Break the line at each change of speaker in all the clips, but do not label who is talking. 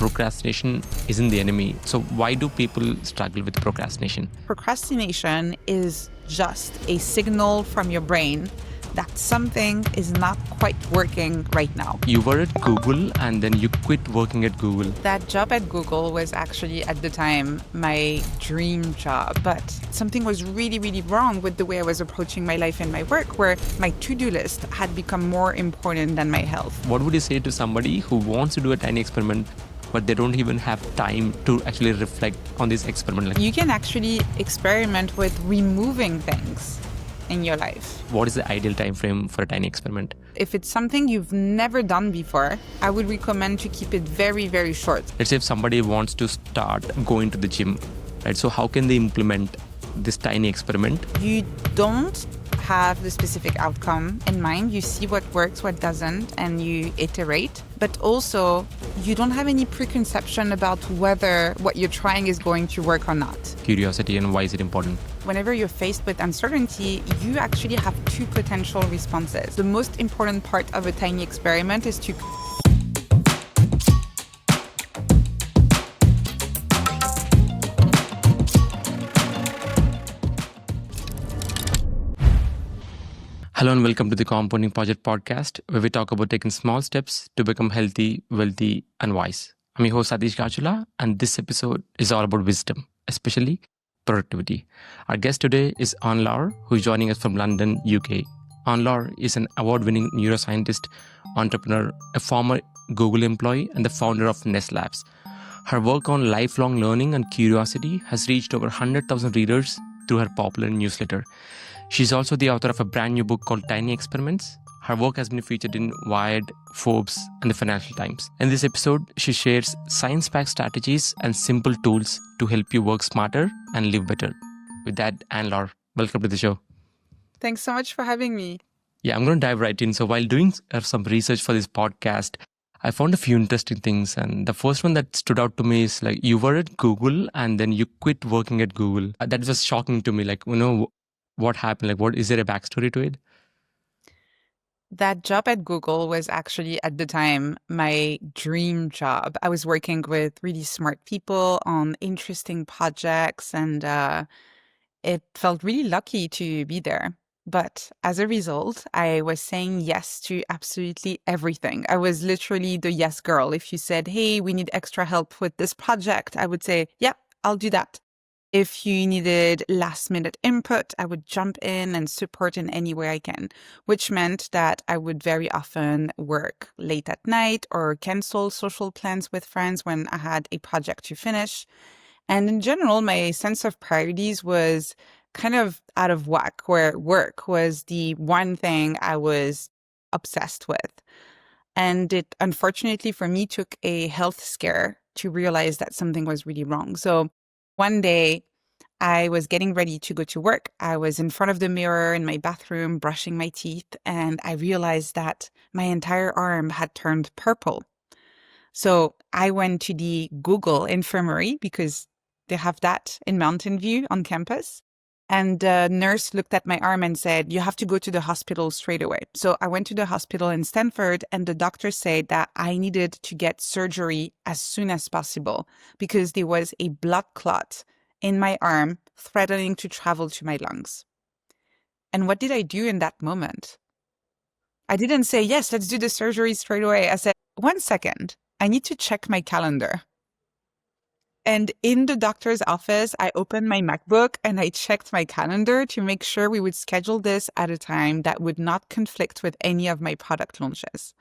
procrastination isn't the enemy. So why do people struggle with procrastination?
Procrastination is just a signal from your brain that something is not quite working right now.
You were at Google and then you quit working at Google.
That job at Google was actually at the time my dream job, but something was really, really wrong with the way I was approaching my life and my work, where my to-do list had become more important than my health.
What would you say to somebody who wants to do a tiny experiment but they don't even have time to actually reflect on this experiment?
You can actually experiment with removing things in your life.
What is the ideal time frame for a tiny experiment?
If it's something you've never done before, I would recommend to keep it very, very short.
Let's say if somebody wants to start going to the gym, right? So how can they implement this tiny experiment?
You don't have the specific outcome in mind. You see what works, what doesn't, and you iterate. But also, you don't have any preconception about whether what you're trying is going to work or not.
Curiosity, and why is it important?
Whenever you're faced with uncertainty, you actually have two potential responses. The most important part of a tiny experiment is to
Hello and welcome to the Compounding Project podcast, where we talk about taking small steps to become healthy, wealthy, and wise. I'm your host Satish Gajula, and this episode is all about wisdom, especially productivity. Our guest today is Anne-Laure, who is joining us from London, UK. Anne-Laure is an award-winning neuroscientist, entrepreneur, a former Google employee, and the founder of Nest Labs. Her work on lifelong learning and curiosity has reached over 100,000 readers through her popular newsletter. She's also the author of a brand new book called Tiny Experiments. Her work has been featured in Wired, Forbes, and the Financial Times. In this episode, she shares science-backed strategies and simple tools to help you work smarter and live better. With that, Anne-Laure, welcome to the show.
Thanks so much for having me.
Yeah, I'm going to dive right in. So while doing some research for this podcast, I found a few interesting things. And the first one that stood out to me is like you were at Google and then you quit working at Google. That was shocking to me. Like, what happened? Like, what is there a backstory to it?
That job at Google was actually at the time my dream job. I was working with really smart people on interesting projects, and it felt really lucky to be there. But as a result, I was saying yes to absolutely everything. I was literally the yes girl. If you said, hey, we need extra help with this project, I would say, yeah, I'll do that. If you needed last minute input, I would jump in and support in any way I can, which meant that I would very often work late at night or cancel social plans with friends when I had a project to finish. And in general, my sense of priorities was kind of out of whack, where work was the one thing I was obsessed with. And it, unfortunately for me, took a health scare to realize that something was really wrong. So one day, I was getting ready to go to work. I was in front of the mirror in my bathroom, brushing my teeth, and I realized that my entire arm had turned purple. So I went to the Google infirmary because they have that in Mountain View on campus. And the nurse looked at my arm and said, you have to go to the hospital straight away. So I went to the hospital in Stanford, and the doctor said that I needed to get surgery as soon as possible because there was a blood clot in my arm threatening to travel to my lungs. And what did I do in that moment? I didn't say, yes, let's do the surgery straight away. I said, 1 second, I need to check my calendar. And in the doctor's office, I opened my MacBook and I checked my calendar to make sure we would schedule this at a time that would not conflict with any of my product launches.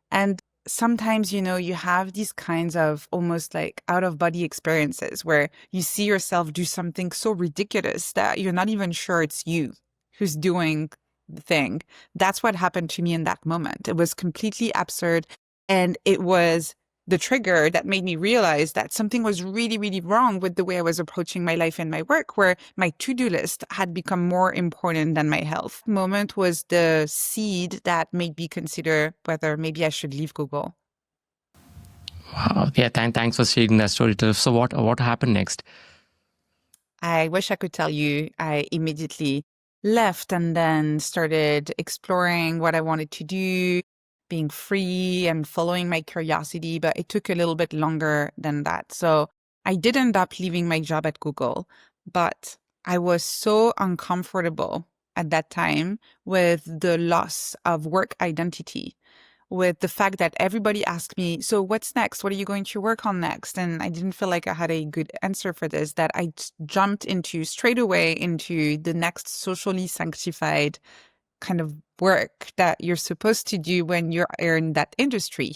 And sometimes, you have these kinds of almost like out-of-body experiences where you see yourself do something so ridiculous that you're not even sure it's you who's doing the thing. That's what happened to me in that moment. It was completely absurd. And it was the trigger that made me realize that something was really, really wrong with the way I was approaching my life and my work, where my to-do list had become more important than my health. Moment was the seed that made me consider whether maybe I should leave Google.
Wow. Yeah, thanks for sharing that story. So what happened next?
I wish I could tell you. I immediately left and then started exploring what I wanted to do. being free and following my curiosity, but it took a little bit longer than that. So I did end up leaving my job at Google, but I was so uncomfortable at that time with the loss of work identity, with the fact that everybody asked me, so what's next? What are you going to work on next? And I didn't feel like I had a good answer for this, that I jumped into straight away into the next socially sanctified kind of work that you're supposed to do when you're in that industry.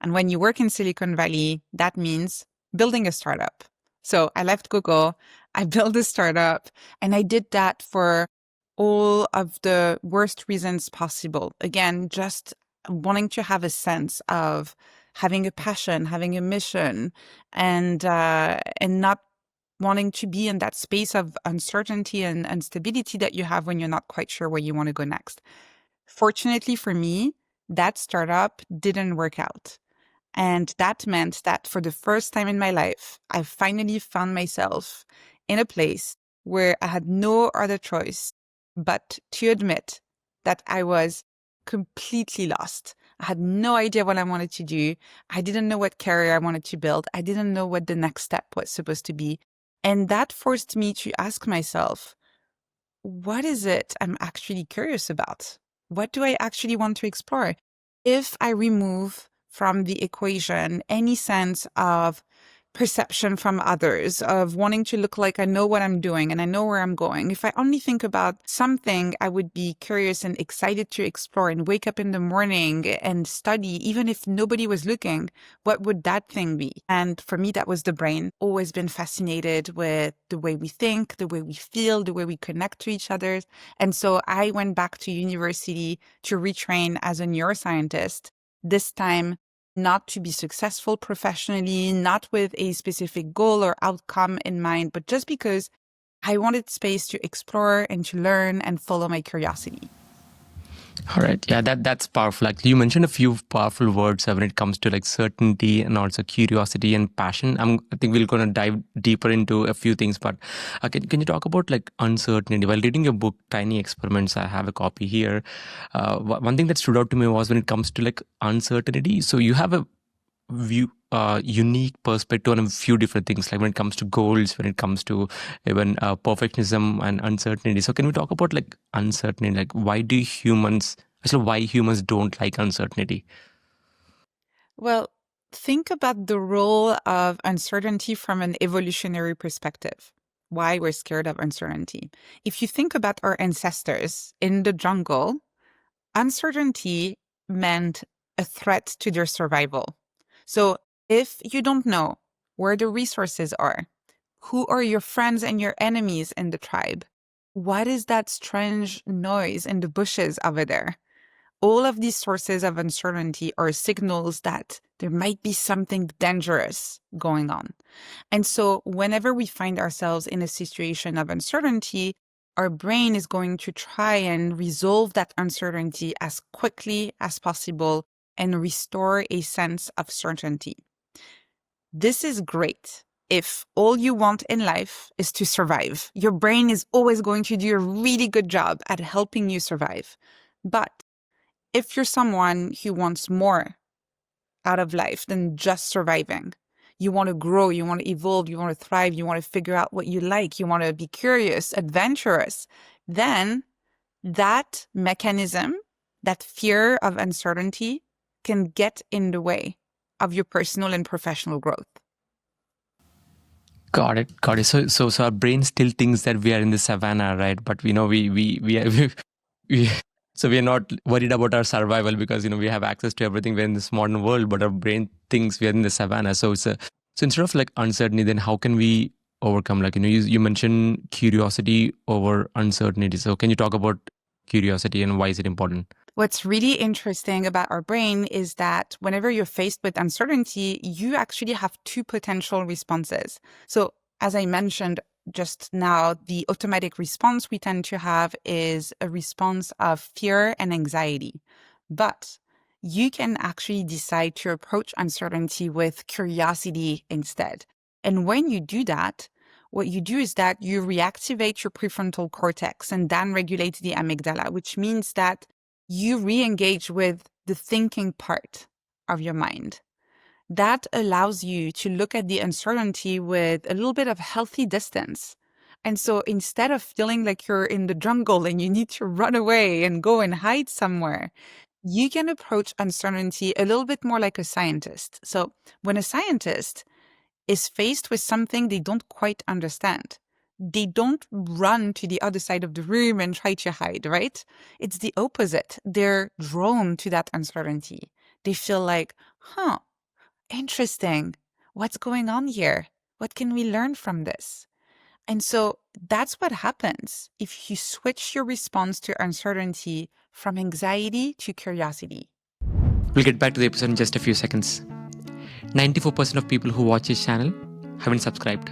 And when you work in Silicon Valley, that means building a startup. So I left Google, I built a startup, and I did that for all of the worst reasons possible. Again, just wanting to have a sense of having a passion, having a mission, and not wanting to be in that space of uncertainty and instability that you have when you're not quite sure where you want to go next. Fortunately for me, that startup didn't work out. And that meant that for the first time in my life, I finally found myself in a place where I had no other choice but to admit that I was completely lost. I had no idea what I wanted to do. I didn't know what career I wanted to build. I didn't know what the next step was supposed to be. And that forced me to ask myself, what is it I'm actually curious about? What do I actually want to explore? If I remove from the equation any sense of perception from others, of wanting to look like I know what I'm doing and I know where I'm going, if I only think about something I would be curious and excited to explore and wake up in the morning and study, even if nobody was looking, what would that thing be? And for me, that was the brain. Always been fascinated with the way we think, the way we feel, the way we connect to each other. And so I went back to university to retrain as a neuroscientist, this time not to be successful professionally, not with a specific goal or outcome in mind, but just because I wanted space to explore and to learn and follow my curiosity.
All right. Yeah, that's powerful. Like you mentioned a few powerful words when it comes to like certainty and also curiosity and passion. I think we're going to dive deeper into a few things, but can you talk about like uncertainty? While reading your book, Tiny Experiments, I have a copy here. One thing that stood out to me was when it comes to like uncertainty. So you have a unique perspective on a few different things, like when it comes to goals, when it comes to even perfectionism and uncertainty. So can we talk about like uncertainty, like why humans don't like uncertainty?
Well, think about the role of uncertainty from an evolutionary perspective. Why we're scared of uncertainty. If you think about our ancestors in the jungle, uncertainty meant a threat to their survival. So if you don't know where the resources are, who are your friends and your enemies in the tribe, what is that strange noise in the bushes over there? All of these sources of uncertainty are signals that there might be something dangerous going on. And so whenever we find ourselves in a situation of uncertainty, our brain is going to try and resolve that uncertainty as quickly as possible and restore a sense of certainty. This is great if all you want in life is to survive. Your brain is always going to do a really good job at helping you survive. But if you're someone who wants more out of life than just surviving, you want to grow, you want to evolve, you want to thrive, you want to figure out what you like, you want to be curious, adventurous, then that mechanism, that fear of uncertainty, can get in the way of your personal and professional growth.
Got it. Got it. So our brain still thinks that we are in the savannah, right? But we know we are, we so we are not worried about our survival because we have access to everything. We're in this modern world, but our brain thinks we are in the savannah. So so instead of like uncertainty, then how can we overcome? Like you mentioned curiosity over uncertainty. So can you talk about curiosity and why is it important?
What's really interesting about our brain is that whenever you're faced with uncertainty, you actually have two potential responses. So as I mentioned just now, the automatic response we tend to have is a response of fear and anxiety. But you can actually decide to approach uncertainty with curiosity instead. And when you do that, what you do is that you reactivate your prefrontal cortex and downregulate the amygdala, which means that you re-engage with the thinking part of your mind. That allows you to look at the uncertainty with a little bit of healthy distance. And so instead of feeling like you're in the jungle and you need to run away and go and hide somewhere, you can approach uncertainty a little bit more like a scientist. So when a scientist is faced with something they don't quite understand, they don't run to the other side of the room and try to hide, right? It's the opposite. They're drawn to that uncertainty. They feel like, interesting. What's going on here? What can we learn from this? And so that's what happens if you switch your response to uncertainty from anxiety to curiosity.
We'll get back to the episode in just a few seconds. 94% of people who watch this channel haven't subscribed.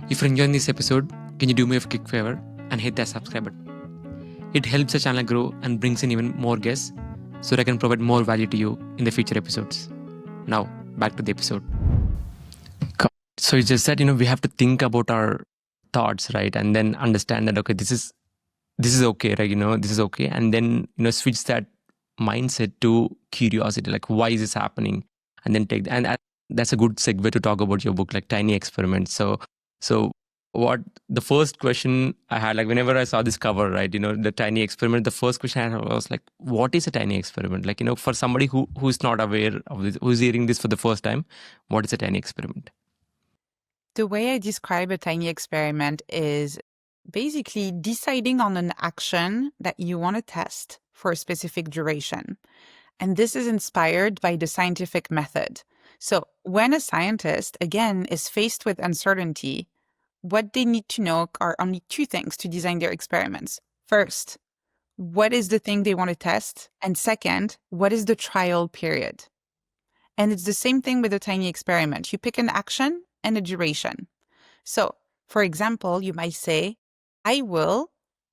If you're enjoying this episode, can you do me a quick favor and hit that subscribe button? It helps the channel grow and brings in even more guests so that I can provide more value to you in the future episodes. Now, back to the episode. So it's just that, we have to think about our thoughts, right? And then understand that, okay, this is okay, right? This is okay. And then, switch that mindset to curiosity, like, why is this happening? And then and that's a good segue to talk about your book, like Tiny Experiments. So what the first question I had, like whenever I saw this cover, right, the Tiny Experiment, the first question I had was like, what is a tiny experiment? Like, for somebody who's not aware of this, who's hearing this for the first time, what is a tiny experiment?
The way I describe a tiny experiment is basically deciding on an action that you want to test for a specific duration. And this is inspired by the scientific method. So when a scientist, again, is faced with uncertainty, what they need to know are only two things to design their experiments. First, what is the thing they want to test? And second, what is the trial period? And it's the same thing with a tiny experiment. You pick an action and a duration. So, for example, you might say, I will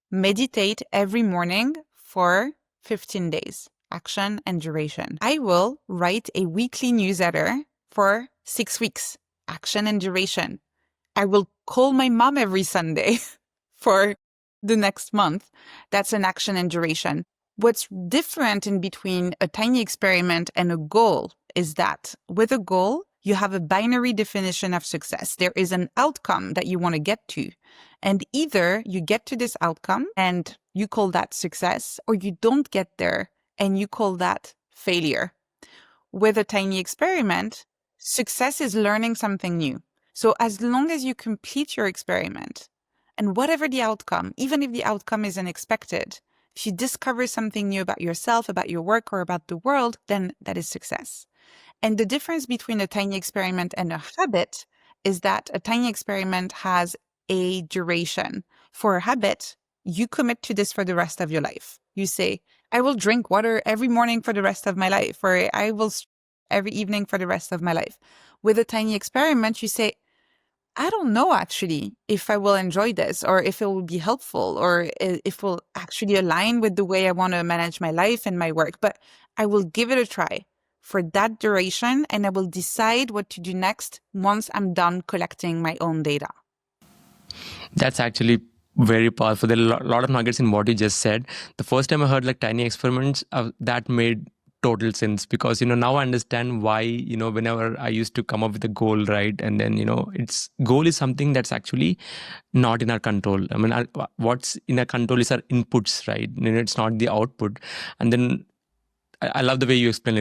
meditate every morning for 15 days. Action and duration. I will write a weekly newsletter for 6 weeks. Action and duration. I will call my mom every Sunday for the next month. That's an action and duration. What's different in between a tiny experiment and a goal is that with a goal, you have a binary definition of success. There is an outcome that you want to get to. And either you get to this outcome and you call that success, or you don't get there and you call that failure. With a tiny experiment, success is learning something new. So as long as you complete your experiment, and whatever the outcome, even if the outcome is unexpected, if you discover something new about yourself, about your work, or about the world, then that is success. And the difference between a tiny experiment and a habit is that a tiny experiment has a duration. For a habit, you commit to this for the rest of your life. You say, I will drink water every morning for the rest of my life, or I will every evening for the rest of my life. With a tiny experiment, you say, I don't know actually if I will enjoy this, or if it will be helpful, or if it will actually align with the way I want to manage my life and my work, but I will give it a try for that duration, and I will decide what to do next once I'm done collecting my own data.
That's actually very powerful. There are a lot of nuggets in what you just said. The first time I heard like tiny experiments, that made total sense, because now I understand why whenever I used to come up with a goal, right, and then it's goal is something that's actually not in our control. I mean, what's in our control is our inputs, right? It's not the output. And then I love the way you explain,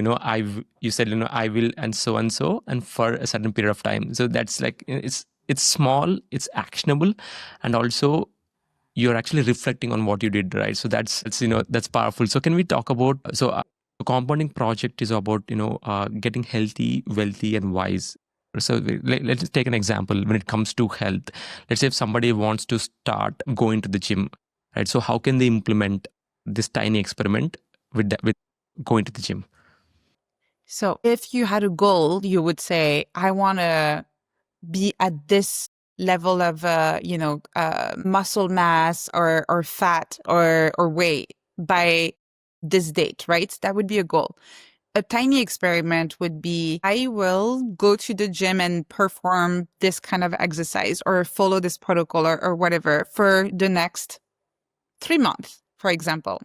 you said, I will and so and for a certain period of time. So that's like, it's small, it's actionable, and also you're actually reflecting on what you did, right? So that's powerful. So can we talk about, a compounding project is about, getting healthy, wealthy, and wise. So let's take an example when it comes to health. Let's say if somebody wants to start going to the gym, right? So how can they implement this tiny experiment with going to the gym?
So if you had a goal, you would say, I want to be at this level of, muscle mass or fat or weight by this date, right? That would be a goal. A tiny experiment would be, I will go to the gym and perform this kind of exercise or follow this protocol or whatever for the next 3 months, for example.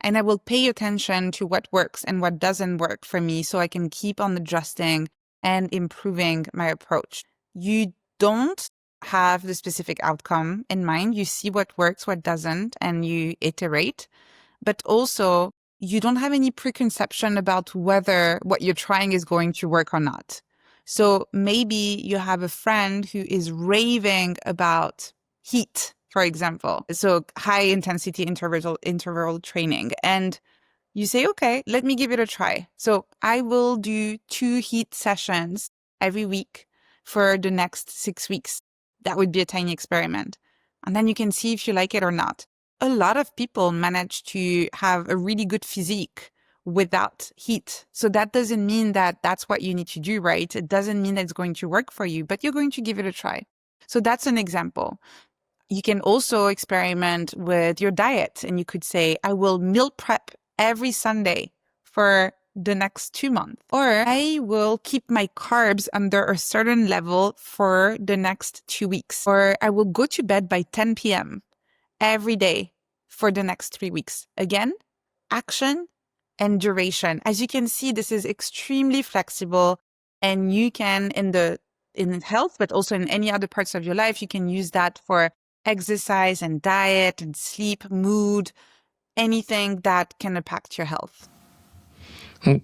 And I will pay attention to what works and what doesn't work for me so I can keep on adjusting and improving my approach. You don't have the specific outcome in mind. You see what works, what doesn't, and you iterate. But also, you don't have any preconception about whether what you're trying is going to work or not. So maybe you have a friend who is raving about heat, for example. So high intensity interval training. And you say, okay, let me give it a try. So I will do 2 heat sessions every week for the next 6 weeks. That would be a tiny experiment. And then you can see if you like it or not. A lot of people manage to have a really good physique without heat. So that doesn't mean that that's what you need to do, right? It doesn't mean that it's going to work for you, but you're going to give it a try. So that's an example. You can also experiment with your diet, and you could say, I will meal prep every Sunday for the next 2 months, or I will keep my carbs under a certain level for the next 2 weeks, or I will go to bed by 10 p.m. every day for the next 3 weeks. Again, action and duration. As you can see, this is extremely flexible, and you can, in health, but also in any other parts of your life, you can use that for exercise and diet and sleep, mood, anything that can impact your health.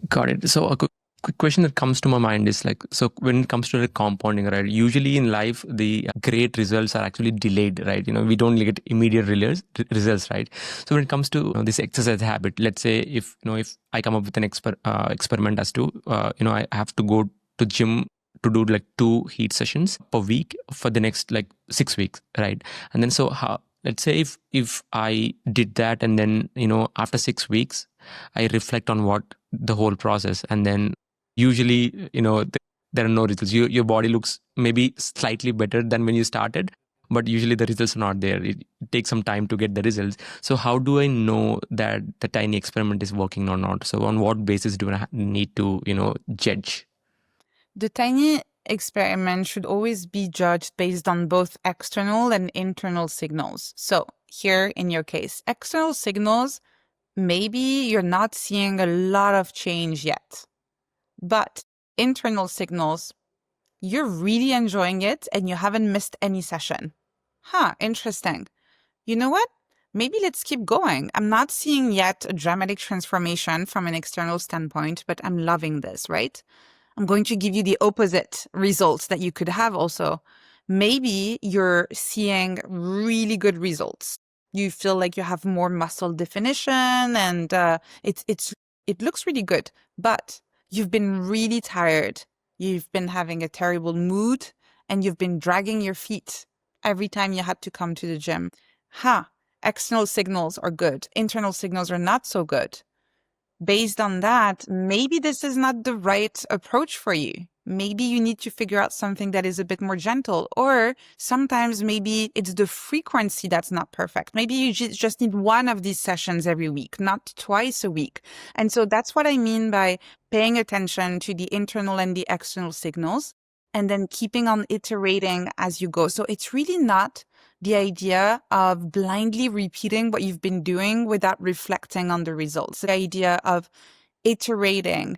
Got it. So a quick question that comes to my mind is like, so when it comes to the compounding, right? Usually in life, the great results are actually delayed, right? We don't get immediate results, right? So when it comes to this exercise habit, let's say if I come up with an experiment as to, I have to go to gym to do like 2 heat sessions per week for the next like 6 weeks, right? And then let's say if I did that, and then after 6 weeks I reflect on what the whole process, and then usually there are no results. Your body looks maybe slightly better than when you started, but usually the results are not there. It takes some time to get the results. So how do I know that the tiny experiment is working or not? So on what basis do I need to judge?
The tiny experiment should always be judged based on both external and internal signals. So here in your case, external signals, maybe you're not seeing a lot of change yet. But internal signals, you're really enjoying it and you haven't missed any session. Interesting. You know what? Maybe let's keep going. I'm not seeing yet a dramatic transformation from an external standpoint, but I'm loving this, right? I'm going to give you the opposite results that you could have also. Maybe you're seeing really good results. You feel like you have more muscle definition and it looks really good, but you've been really tired. You've been having a terrible mood and you've been dragging your feet every time you had to come to the gym. External signals are good. Internal signals are not so good. Based on that, maybe this is not the right approach for you. Maybe you need to figure out something that is a bit more gentle, or sometimes maybe it's the frequency that's not perfect. Maybe you just need 1 of these sessions every week, not twice a week. And so that's what I mean by paying attention to the internal and the external signals, and then keeping on iterating as you go. So it's really not the idea of blindly repeating what you've been doing without reflecting on the results. The idea of iterating,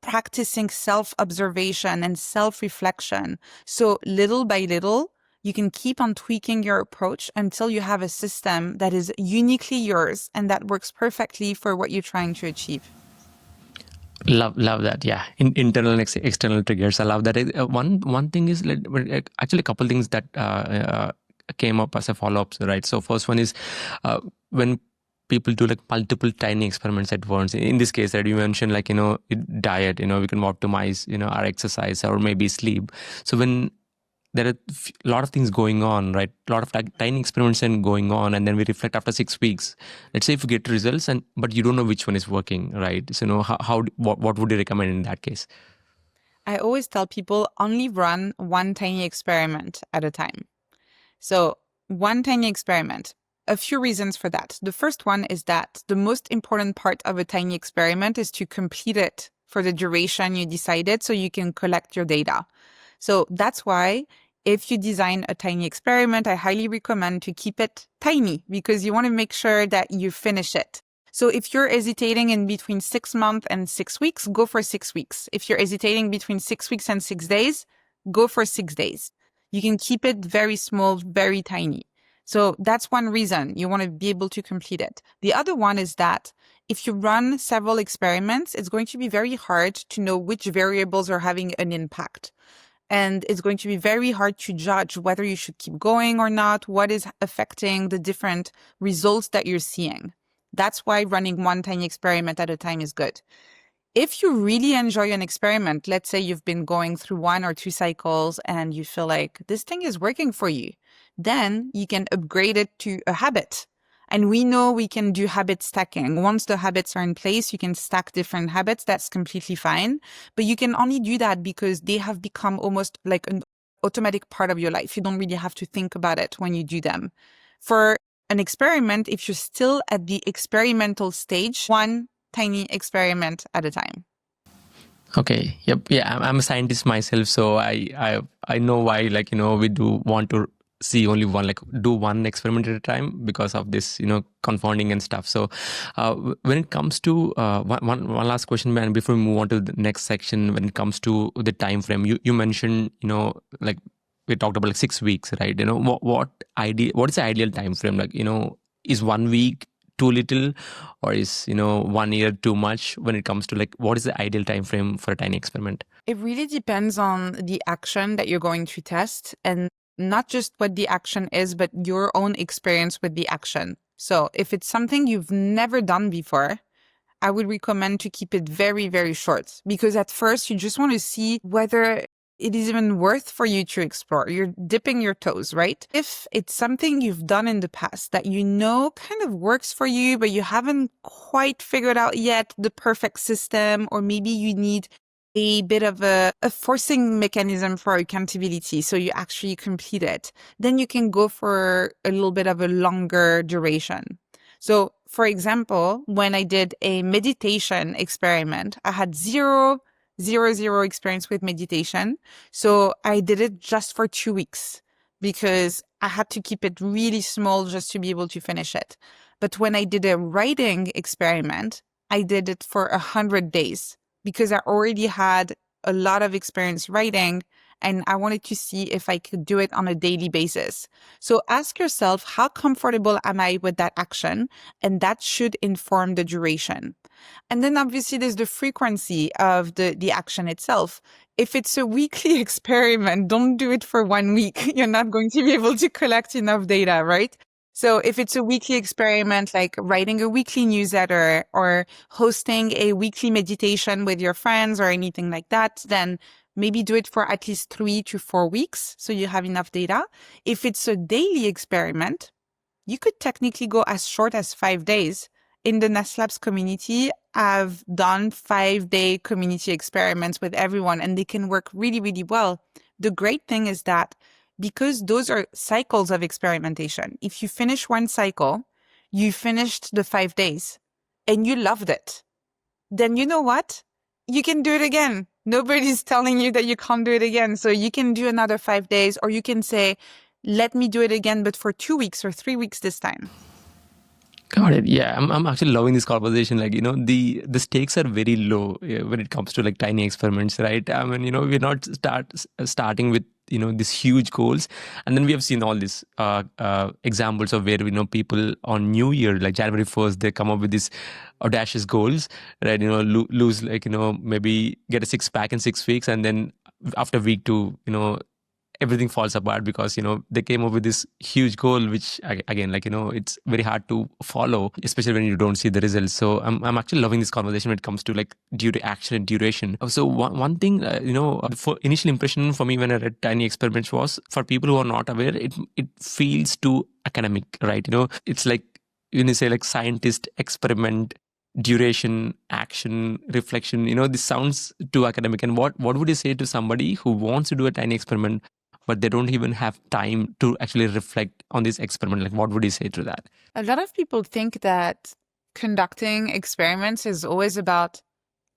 practicing self-observation and self-reflection. So little by little, you can keep on tweaking your approach until you have a system that is uniquely yours and that works perfectly for what you're trying to achieve.
Love that. Yeah, internal and external triggers. I love that. One thing is actually a couple things that came up as a follow-up, right? So first one is when people do like multiple tiny experiments at once. In this case, right, you mentioned like diet. We can optimize our exercise or maybe sleep. So when there are a lot of things going on, right? A lot of tiny experiments going on, and then we reflect after 6 weeks. Let's say if you get results, but you don't know which one is working, right? So what would you recommend in that case?
I always tell people only run 1 tiny experiment at a time. So 1 tiny experiment. A few reasons for that. The first one is that the most important part of a tiny experiment is to complete it for the duration you decided so you can collect your data. So that's why if you design a tiny experiment, I highly recommend to keep it tiny because you want to make sure that you finish it. So if you're hesitating in between 6 months and 6 weeks, go for 6 weeks. If you're hesitating between 6 weeks and 6 days, go for 6 days. You can keep it very small, very tiny. So that's one reason you want to be able to complete it. The other one is that if you run several experiments, it's going to be very hard to know which variables are having an impact. And it's going to be very hard to judge whether you should keep going or not, what is affecting the different results that you're seeing. That's why running one tiny experiment at a time is good. If you really enjoy an experiment, let's say you've been going through 1 or 2 cycles and you feel like this thing is working for you, then you can upgrade it to a habit. And we know we can do habit stacking. Once the habits are in place, you can stack different habits. That's completely fine. But you can only do that because they have become almost like an automatic part of your life. You don't really have to think about it when you do them. For an experiment, if you're still at the experimental stage, one tiny experiment at a time.
Okay. Yep. Yeah. I'm a scientist myself, so I know why, like, we do want to see only one, like, do one experiment at a time because of this, confounding and stuff. So when it comes to one last question, man, before we move on to the next section, when it comes to the time frame, you mentioned, like, we talked about like 6 weeks, right? What is the ideal time frame? Like, is 1 week too little, or is 1 year too much when it comes to, like, what is the ideal time frame for a tiny experiment?
It really depends on the action that you're going to test, and not just what the action is, but your own experience with the action. So if it's something you've never done before, I would recommend to keep it very, very short, because at first you just want to see whether it is even worth for you to explore. You're dipping your toes, right? If it's something you've done in the past that you know kind of works for you, but you haven't quite figured out yet the perfect system, or maybe you need a bit of a forcing mechanism for accountability, so you actually complete it, then you can go for a little bit of a longer duration. So, for example, when I did a meditation experiment, I had zero experience with meditation. So I did it just for 2 weeks because I had to keep it really small just to be able to finish it. But when I did a writing experiment, I did it for 100 days because I already had a lot of experience writing and I wanted to see if I could do it on a daily basis. So ask yourself, how comfortable am I with that action? And that should inform the duration. And then obviously there's the frequency of the action itself. If it's a weekly experiment, don't do it for 1 week. You're not going to be able to collect enough data, right? So if it's a weekly experiment, like writing a weekly newsletter or hosting a weekly meditation with your friends or anything like that, then maybe do it for at least 3 to 4 weeks so you have enough data. If it's a daily experiment, you could technically go as short as 5 days. In the Nest Labs community, I've done 5-day community experiments with everyone, and they can work really, really well. The great thing is that because those are cycles of experimentation, if you finish one cycle, you finished the 5 days and you loved it, then you know what? You can do it again. Nobody's telling you that you can't do it again. So you can do another 5 days, or you can say, let me do it again, but for 2 weeks or 3 weeks this time.
Got it. Yeah, I'm actually loving this conversation. Like, the stakes are very low when it comes to, like, tiny experiments, right? I mean, we're not starting with these huge goals, and then we have seen all these examples of where people on New Year, like January 1st, they come up with these audacious goals, right? Lose, like, maybe get a six pack in 6 weeks, and then after week two, everything falls apart because they came up with this huge goal, which again, like, it's very hard to follow, especially when you don't see the results. So I'm actually loving this conversation when it comes to, like, action and duration. So one thing, for initial impression for me when I read tiny experiments was, for people who are not aware, it feels too academic, right? It's like when you say, like, scientist, experiment, duration, action, reflection, this sounds too academic. And what would you say to somebody who wants to do a tiny experiment but they don't even have time to actually reflect on this experiment? Like, what would you say to that?
A lot of people think that conducting experiments is always about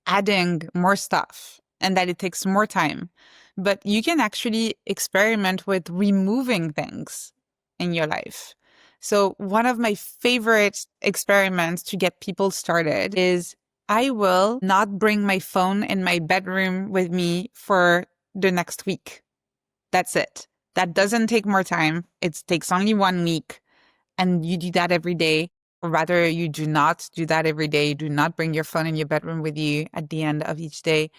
adding more stuff and that it takes more time. But you can actually experiment with removing things in your life. So one of my favorite experiments to get people started is I will not bring my phone in my bedroom with me for the next week. That's it. That doesn't take more time. It takes only 1 week, and you do that every day. Or rather, you do not do that every day. Do not bring your phone in your bedroom with you at the end of each day.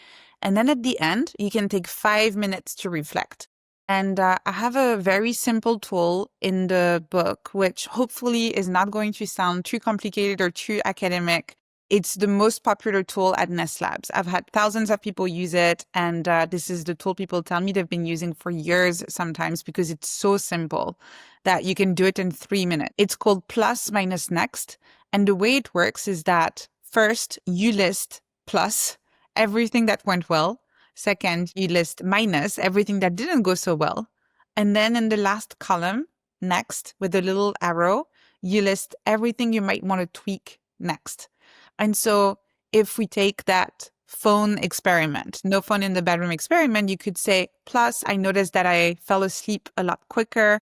And then at the end, you can take 5 minutes to reflect. And I have a very simple tool in the book, which hopefully is not going to sound too complicated or too academic. It's the most popular tool at Nest Labs. I've had thousands of people use it, and this is the tool people tell me they've been using for years sometimes because it's so simple that you can do it in 3 minutes. It's called plus minus next. And the way it works is that first you list plus everything that went well. Second, you list minus everything that didn't go so well. And then in the last column, next, with the little arrow, you list everything you might want to tweak next. And so if we take that phone experiment, no phone in the bedroom experiment, you could say, plus, I noticed that I fell asleep a lot quicker.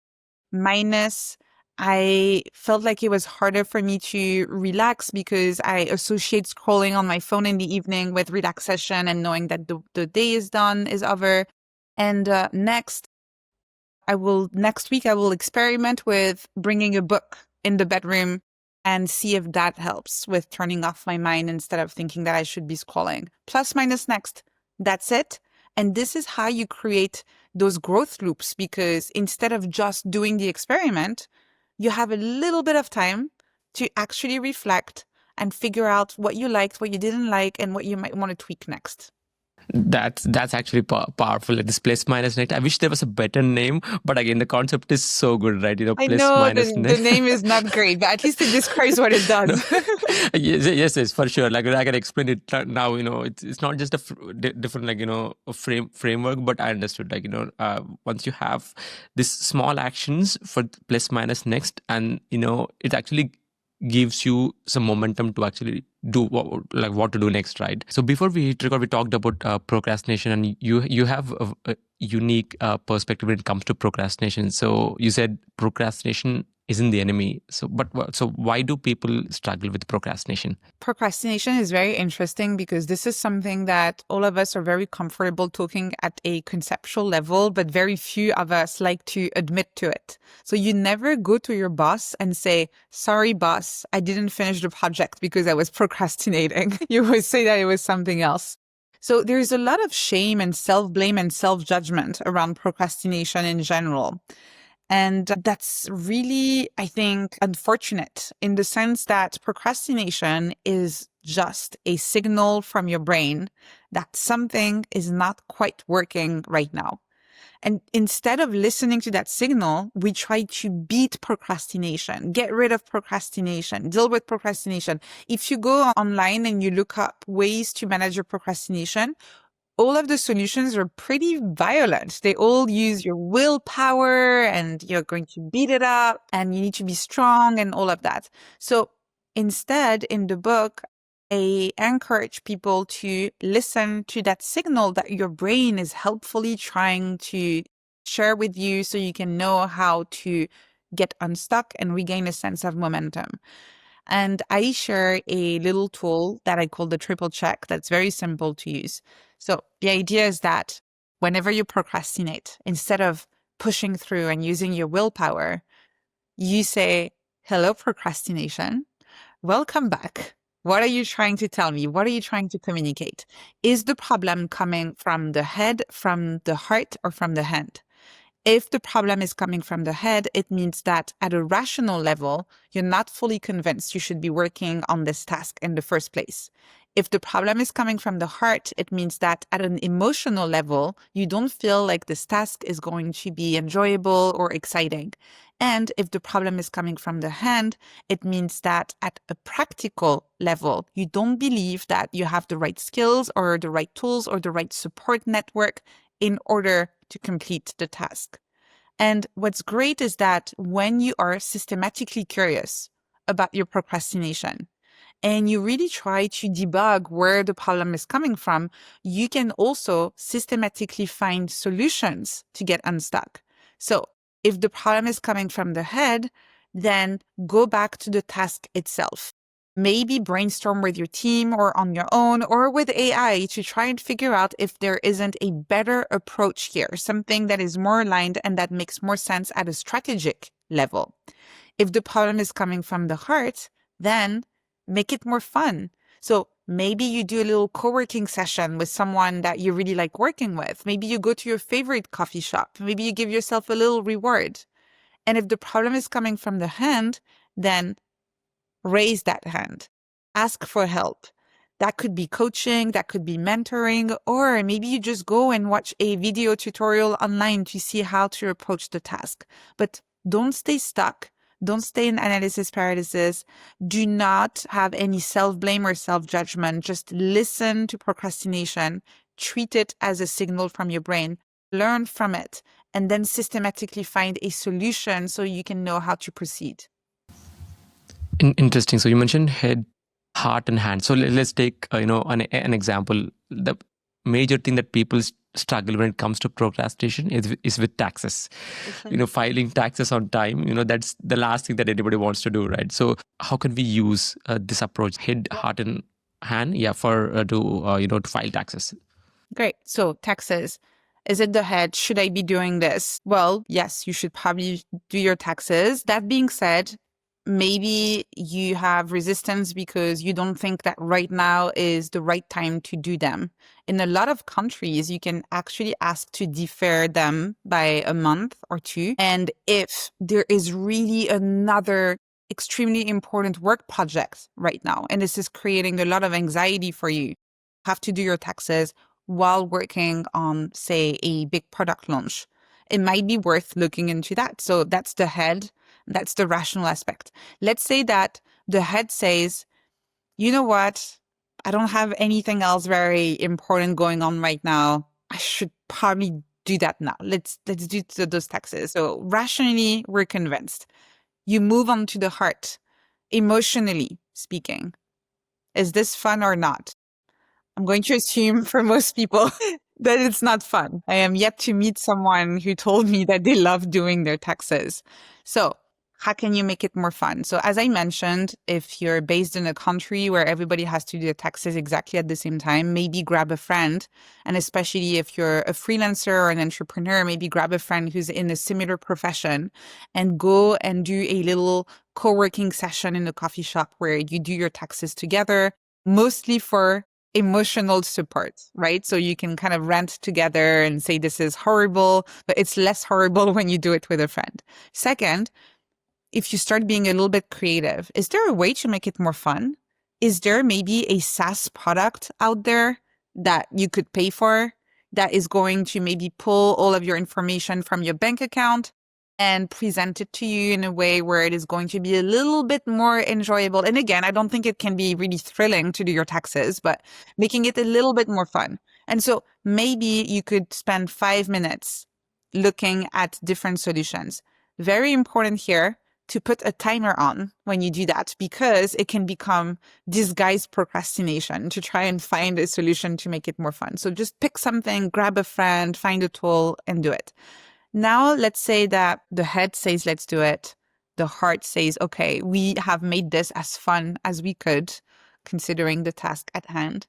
Minus, I felt like it was harder for me to relax because I associate scrolling on my phone in the evening with relaxation and knowing that the day is done, is over. And next week, I will experiment with bringing a book in the bedroom and see if that helps with turning off my mind instead of thinking that I should be scrolling. Plus minus next. That's it. And this is how you create those growth loops, because instead of just doing the experiment, you have a little bit of time to actually reflect and figure out what you liked, what you didn't like, and what you might want to tweak next.
That's actually powerful. This plus minus net. I wish there was a better name, but again, the concept is so good, right?
I
Plus
know
minus
the
net.
name is not great, but at least it describes what it does.
Yes, for sure. Like I can explain it now. It's not just a different a framework, but I understood. Once you have these small actions for plus minus next, and it actually gives you some momentum to actually do what to do next, right? So before we hit record, we talked about procrastination, and you have a unique perspective when it comes to procrastination. So you said procrastination isn't the enemy. So why do people struggle with procrastination?
Procrastination is very interesting because this is something that all of us are very comfortable talking at a conceptual level, but very few of us like to admit to it. So you never go to your boss and say, sorry, boss, I didn't finish the project because I was procrastinating. You always say that it was something else. So there's a lot of shame and self-blame and self-judgment around procrastination in general. And that's really, I think, unfortunate in the sense that procrastination is just a signal from your brain that something is not quite working right now. And instead of listening to that signal, we try to beat procrastination, get rid of procrastination, deal with procrastination. If you go online and you look up ways to manage your procrastination, all of the solutions are pretty violent. They all use your willpower and you're going to beat it up and you need to be strong and all of that. So instead, in the book, I encourage people to listen to that signal that your brain is helpfully trying to share with you so you can know how to get unstuck and regain a sense of momentum. And I share a little tool that I call the triple check that's very simple to use. So the idea is that whenever you procrastinate, instead of pushing through and using your willpower, you say, hello, procrastination. Welcome back. What are you trying to tell me? What are you trying to communicate? Is the problem coming from the head, from the heart, or from the hand? If the problem is coming from the head, it means that at a rational level, you're not fully convinced you should be working on this task in the first place. If the problem is coming from the heart, it means that at an emotional level, you don't feel like this task is going to be enjoyable or exciting. And if the problem is coming from the hand, it means that at a practical level, you don't believe that you have the right skills or the right tools or the right support network in order to complete the task. And what's great is that when you are systematically curious about your procrastination and you really try to debug where the problem is coming from, you can also systematically find solutions to get unstuck. So if the problem is coming from the head, then go back to the task itself. Maybe brainstorm with your team or on your own or with AI to try and figure out if there isn't a better approach here, something that is more aligned and that makes more sense at a strategic level. If the problem is coming from the heart, then make it more fun. So maybe you do a little co-working session with someone that you really like working with. Maybe you go to your favorite coffee shop. Maybe you give yourself a little reward. And if the problem is coming from the hand, then raise that hand. Ask for help. That could be coaching, that could be mentoring, or maybe you just go and watch a video tutorial online to see how to approach the task. But don't stay stuck. Don't stay in analysis paralysis. Do not have any self-blame or self-judgment. Just listen to procrastination. Treat it as a signal from your brain. Learn from it, and then systematically find a solution so you can know how to proceed.
Interesting. So you mentioned head, heart, and hand. So let's take an example. The major thing that people struggle when it comes to procrastination is with taxes. Filing taxes on time. That's the last thing that anybody wants to do, right? So how can we use this approach, head, heart, and hand, for to file taxes?
Great. So taxes. Is it the head? Should I be doing this? Well, yes, you should probably do your taxes. That being said, maybe you have resistance because you don't think that right now is the right time to do them. In a lot of countries, you can actually ask to defer them by a month or two. And if there is really another extremely important work project right now, and this is creating a lot of anxiety for you, have to do your taxes while working on, say, a big product launch, it might be worth looking into that. So that's the head. That's the rational aspect. Let's say that the head says, you know what? I don't have anything else very important going on right now. I should probably do that now. Let's do those taxes. So rationally, we're convinced. You move on to the heart. Emotionally speaking, is this fun or not? I'm going to assume for most people that it's not fun. I am yet to meet someone who told me that they love doing their taxes. So how can you make it more fun? So as I mentioned, if you're based in a country where everybody has to do their taxes exactly at the same time, maybe grab a friend. And especially if you're a freelancer or an entrepreneur, maybe grab a friend who's in a similar profession and go and do a little co-working session in a coffee shop where you do your taxes together, mostly for emotional support, right? So you can kind of rant together and say, this is horrible, but it's less horrible when you do it with a friend. Second, if you start being a little bit creative, is there a way to make it more fun? Is there maybe a SaaS product out there that you could pay for that is going to maybe pull all of your information from your bank account and present it to you in a way where it is going to be a little bit more enjoyable? And again, I don't think it can be really thrilling to do your taxes, but making it a little bit more fun. And so maybe you could spend 5 minutes looking at different solutions. Very important here to put a timer on when you do that, because it can become disguised procrastination to try and find a solution to make it more fun. So just pick something, grab a friend, find a tool, and do it. Now, let's say that the head says, let's do it. The heart says, okay, we have made this as fun as we could, considering the task at hand.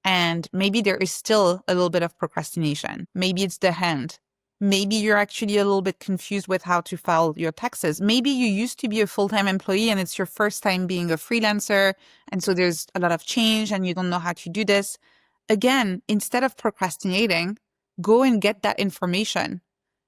And maybe there is still a little bit of procrastination. Maybe it's the hand. Maybe you're actually a little bit confused with how to file your taxes. Maybe you used to be a full-time employee and it's your first time being a freelancer. And so there's a lot of change and you don't know how to do this. Again, instead of procrastinating, go and get that information.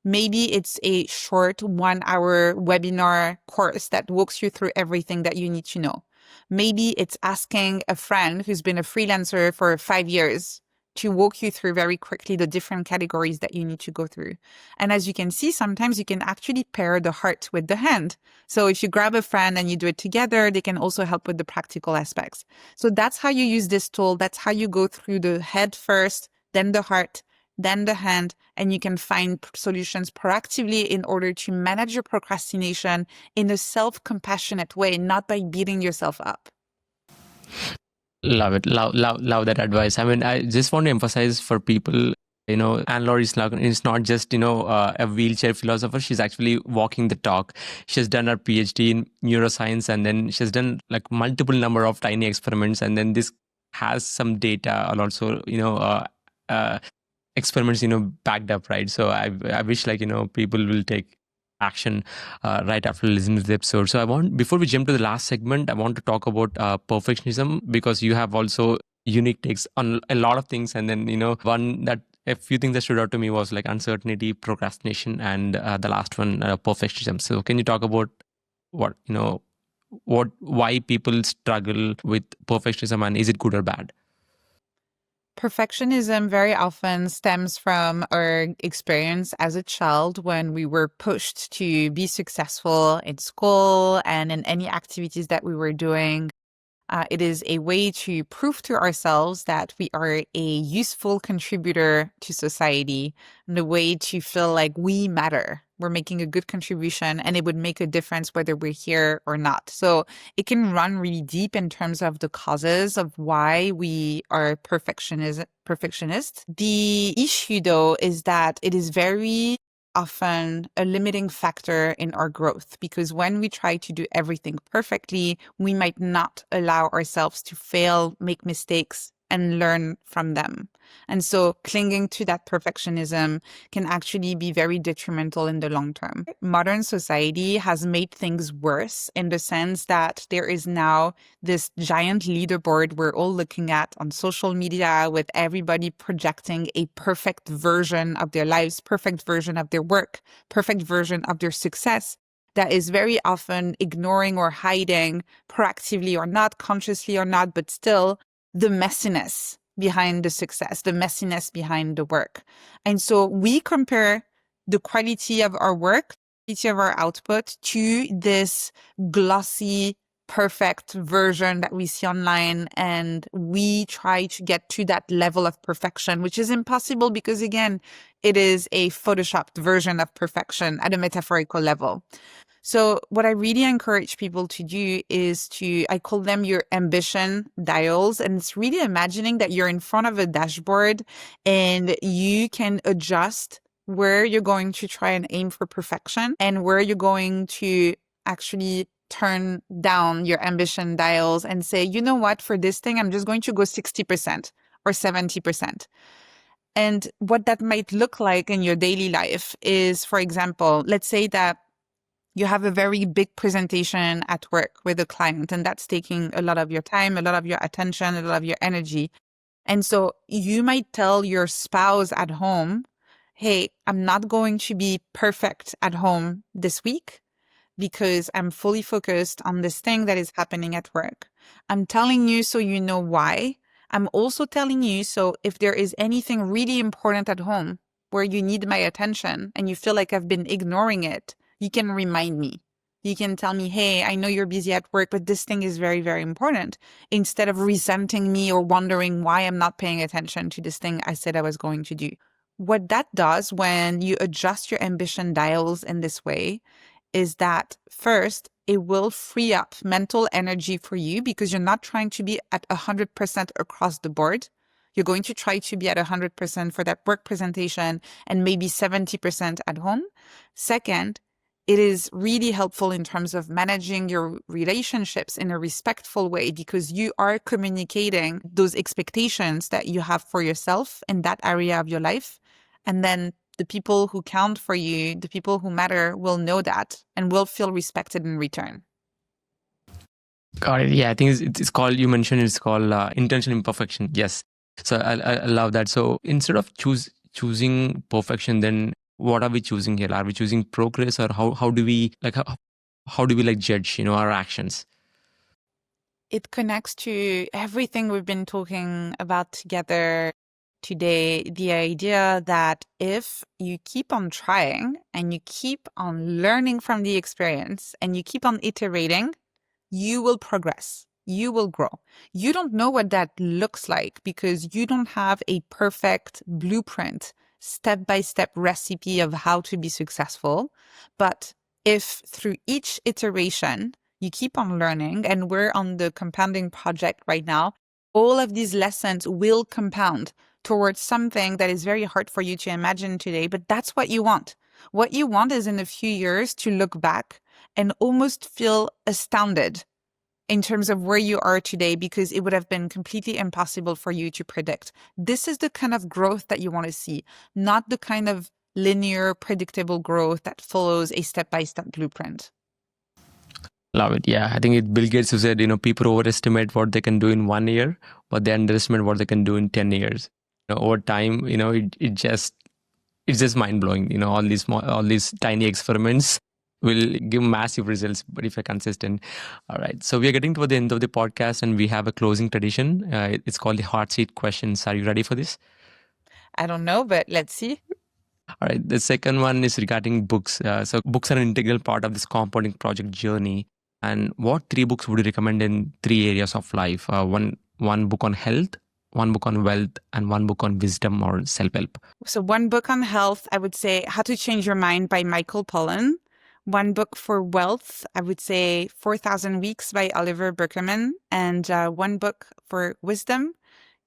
Maybe it's a short 1-hour webinar course that walks you through everything that you need to know. Maybe it's asking a friend who's been a freelancer for 5 years to walk you through very quickly the different categories that you need to go through. And as you can see, sometimes you can actually pair the heart with the hand. So if you grab a friend and you do it together, they can also help with the practical aspects. So that's how you use this tool. That's how you go through the head first, then the heart, then the hand, and you can find solutions proactively in order to manage your procrastination in a self-compassionate way, not by beating yourself up.
Love it. Love that advice. I mean, I just want to emphasize for people, Anne-Laure is not just, a wheelchair philosopher. She's actually walking the talk. She has done her PhD in neuroscience, and then she has done like multiple number of tiny experiments. And then this has some data and also, experiments, backed up, right? So I wish people will take action right after listening to the episode. So before we jump to the last segment, I want to talk about perfectionism, because you have also unique takes on a lot of things. And then, a few things that stood out to me was like uncertainty, procrastination, and the last one, perfectionism. So can you talk about why people struggle with perfectionism, and is it good or bad?
Perfectionism very often stems from our experience as a child when we were pushed to be successful in school and in any activities that we were doing. It is a way to prove to ourselves that we are a useful contributor to society, and a way to feel like we matter. We're making a good contribution, and it would make a difference whether we're here or not. So it can run really deep in terms of the causes of why we are perfectionist. The issue, though, is that it is very often a limiting factor in our growth, because when we try to do everything perfectly, we might not allow ourselves to fail, make mistakes, and learn from them. And so clinging to that perfectionism can actually be very detrimental in the long term. Modern society has made things worse in the sense that there is now this giant leaderboard we're all looking at on social media, with everybody projecting a perfect version of their lives, perfect version of their work, perfect version of their success, that is very often ignoring or hiding, proactively or not, consciously or not, but still, the messiness behind the success, the messiness behind the work. And so we compare the quality of our work, quality of our output, to this glossy, perfect version that we see online. And we try to get to that level of perfection, which is impossible because, again, it is a photoshopped version of perfection at a metaphorical level. So what I really encourage people to do is I call them your ambition dials. And it's really imagining that you're in front of a dashboard and you can adjust where you're going to try and aim for perfection and where you're going to actually turn down your ambition dials and say, you know what, for this thing, I'm just going to go 60% or 70%. And what that might look like in your daily life is, for example, let's say that you have a very big presentation at work with a client, and that's taking a lot of your time, a lot of your attention, a lot of your energy. And so you might tell your spouse at home, hey, I'm not going to be perfect at home this week because I'm fully focused on this thing that is happening at work. I'm telling you so you know why. I'm also telling you so if there is anything really important at home where you need my attention and you feel like I've been ignoring it, you can remind me. You can tell me, hey, I know you're busy at work, but this thing is very, very important, instead of resenting me or wondering why I'm not paying attention to this thing I said I was going to do. What that does when you adjust your ambition dials in this way is that, first, it will free up mental energy for you because you're not trying to be at 100% across the board. You're going to try to be at 100% for that work presentation and maybe 70% at home. Second, it is really helpful in terms of managing your relationships in a respectful way because you are communicating those expectations that you have for yourself in that area of your life. And then the people who count for you, the people who matter, will know that and will feel respected in return.
Got it. Yeah, I think it's called, you mentioned it's called intentional imperfection. Yes. So I love that. So instead of choosing perfection, then what are we choosing here? Are we choosing progress, or how do we how do we judge our actions?
It connects to everything we've been talking about together today. The idea that if you keep on trying and you keep on learning from the experience and you keep on iterating, you will progress. You will grow. You don't know what that looks like because you don't have a perfect blueprint, step-by-step recipe of how to be successful. But if through each iteration, you keep on learning, and we're on the compounding project right now, all of these lessons will compound towards something that is very hard for you to imagine today, but that's what you want. What you want is in a few years to look back and almost feel astounded in terms of where you are today, because it would have been completely impossible for you to predict. This is the kind of growth that you want to see, not the kind of linear, predictable growth that follows a step-by-step blueprint.
Love it. Yeah, I think Bill Gates who said, people overestimate what they can do in 1 year, but they underestimate what they can do in 10 years. Over time, it's just mind blowing. All these tiny experiments will give massive results, but if you're consistent. All right. So we are getting toward the end of the podcast, and we have a closing tradition. It's called the Hotseat Questions. Are you ready for this?
I don't know, but let's see.
All right. The second one is regarding books. So books are an integral part of this compounding project journey. And what 3 books would you recommend in 3 areas of life? One book on health, one book on wealth, and one book on wisdom or self-help.
So one book on health, I would say How to Change Your Mind by Michael Pollan. One book for wealth, I would say 4,000 Weeks by Oliver Burkeman. And one book for wisdom,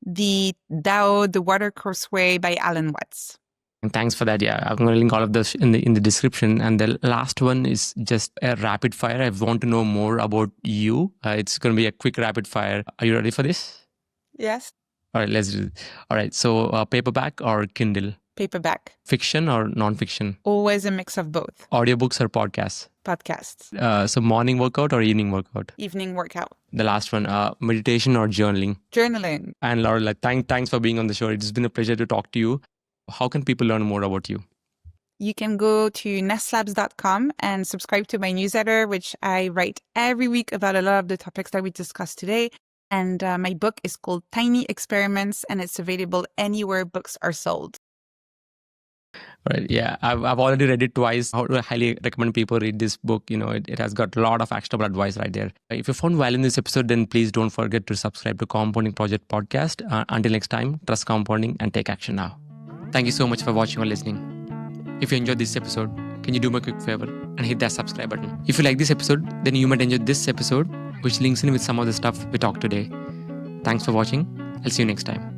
The Tao, the Watercourse Way by Alan Watts.
And thanks for that. Yeah, I'm going to link all of this in the description. And the last one is just a rapid fire. I want to know more about you. It's going to be a quick rapid fire. Are you ready for this?
Yes.
All right, let's do it. All right, so paperback or Kindle?
Paperback.
Fiction or non-fiction?
Always a mix of both.
Audiobooks or podcasts?
Podcasts.
So morning workout or evening workout?
Evening workout.
The last one, meditation or journaling?
Journaling.
And Laura, thanks for being on the show. It's been a pleasure to talk to you. How can people learn more about you?
You can go to nestlabs.com and subscribe to my newsletter, which I write every week about a lot of the topics that we discussed today. And my book is called Tiny Experiments, and it's available anywhere books are sold.
Right. Yeah. I've already read it twice. I would highly recommend people read this book. It has got a lot of actionable advice right there. If you found value in this episode, then please don't forget to subscribe to Compounding Project Podcast. Until next time, trust compounding and take action now. Thank you so much for watching or listening. If you enjoyed this episode, can you do me a quick favor and hit that subscribe button? If you like this episode, then you might enjoy this episode, which links in with some of the stuff we talked today. Thanks for watching. I'll see you next time.